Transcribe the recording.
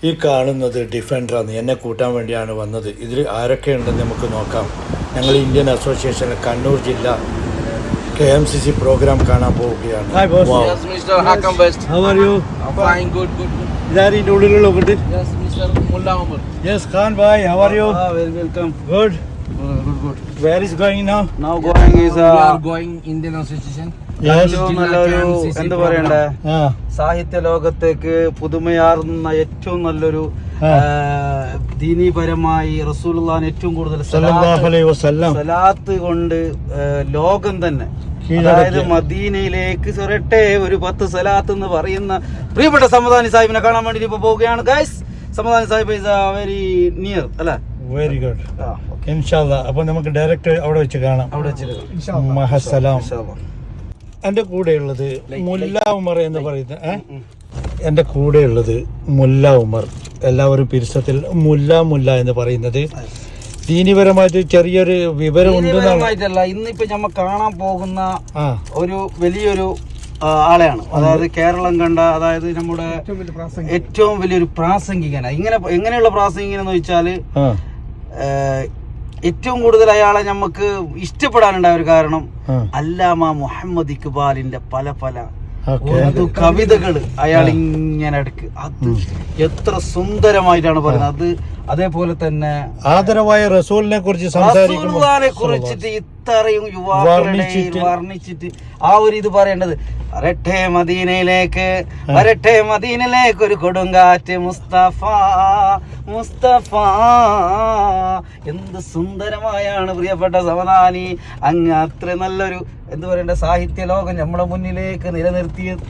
ഈ കാണുന്നത് ഡിഫൻഡറാണ്. എന്നെ കൂട്ടാൻ വേണ്ടിയാണ് വന്നത്. ഇതിൽ ആരൊക്കെ ഉണ്ടെന്ന് നമുക്ക് നോക്കാം. ഞങ്ങൾ ഇന്ത്യൻ അസോസിയേഷൻ കണ്ണൂർ ജില്ല KMCC പ്രോഗ്രാം കാണാൻ പോവുകയാണ്. Hi boss. Wow. Yes, Mr. Hakam Best. How are you? I'm fine, good. ഇതാരീ ഇതിന്റെ ഉള്ളിലുള്ള കൂട്ട്? Yes, Mr. Mullah Umar. Yes, Khan bhai, how are you? Very welcome. Good. Good. Where is going now? Now going is We are going Indian Association. Yes. നല്ലൊരു KMCC എന്താ program. പറയണ്ടേ, Ah. സാഹിത്യ ലോകത്തേക്ക് പുതുമയാർന്ന ഏറ്റവും നല്ലൊരു ദീനീപരമായി റസൂലുള്ളാഹിനെ ഏറ്റവും കൂടുതൽ സല്ലല്ലാഹു അലൈഹി വസല്ലം സലാത്ത് കൊണ്ട് ലോകം തന്നെ, കീഴടക്കിയ. അതായത് മദീനയിലേക്ക് ചൊരട്ടെ ഒരു 10 സലാത്ത് എന്ന് പറയുന്ന പ്രിയപ്പെട്ട സമദാനി സാഹിബിനെ കാണാൻ വേണ്ടി ഇപ്പൊ പോവുകയാണ്. Guys, Samadani Sahib is very near അല്ലേ? Very good. ഇൻഷാല്ലാ. അപ്പൊ നമുക്ക് ഡയറക്റ്റ് അവിടെ വെച്ച് കാണാം. അവിടെ വെച്ചിട്ട് മഹസലാം. എൻ്റെ കൂടെയുള്ളത് മുല്ല ഉമർ എന്ന് പറയുന്ന എൻ്റെ കൂടെയുള്ളത് മുല്ല ഉമർ. എല്ലാവരും പിരിസത്തിൽ മുല്ല എന്ന് പറയുന്നത് ദീനിപരമായിട്ട് ചെറിയൊരു വിവരം ഉണ്ടെന്നാണ്. ഇന്നിപ്പോ നമ്മൾ കാണാൻ പോകുന്ന ഒരു വലിയൊരു ആളെയാണ്. അതായത് കേരളം കണ്ട, അതായത് നമ്മുടെ ഏറ്റവും വലിയൊരു പ്രാസംഗികനാണ്. എങ്ങനെയുള്ള പ്രാസംഗികനെന്ന് വെച്ചാല് ഏറ്റവും കൂടുതൽ അയാളെ നമുക്ക് ഇഷ്ടപ്പെടാനുണ്ടായ ഒരു കാരണം അല്ലാമ മുഹമ്മദ് ഇക്ബാലിന്റെ പല കവിതകള് അയാൾ ഇങ്ങനെ എടുക്ക്. അത് എത്ര സുന്ദരമായിട്ടാണ് പറയുന്നത്. അത് അതേപോലെ തന്നെ ആദരവായ റസൂലിനെ കുറിച്ച് റസൂലുള്ളാഹിനെ കുറിച്ചിട്ട് ഇത്രയും യുവാക്കളുടെ വർണ്ണിച്ചിട്ട് ആ ഒരു ഇത് പറയേണ്ടത്. വരട്ടെ മദീനയിലേക്ക് ഒരു കൊടുങ്കാറ്റ് മുസ്തഫ എന്ത് സുന്ദരമായാണ് പ്രിയപ്പെട്ട സമദാനി അങ്ങ് അത്ര നല്ലൊരു എന്താ പറയണ്ട സാഹിത്യ ലോകം നമ്മുടെ മുന്നിലേക്ക് നിലനിർത്തിയത്.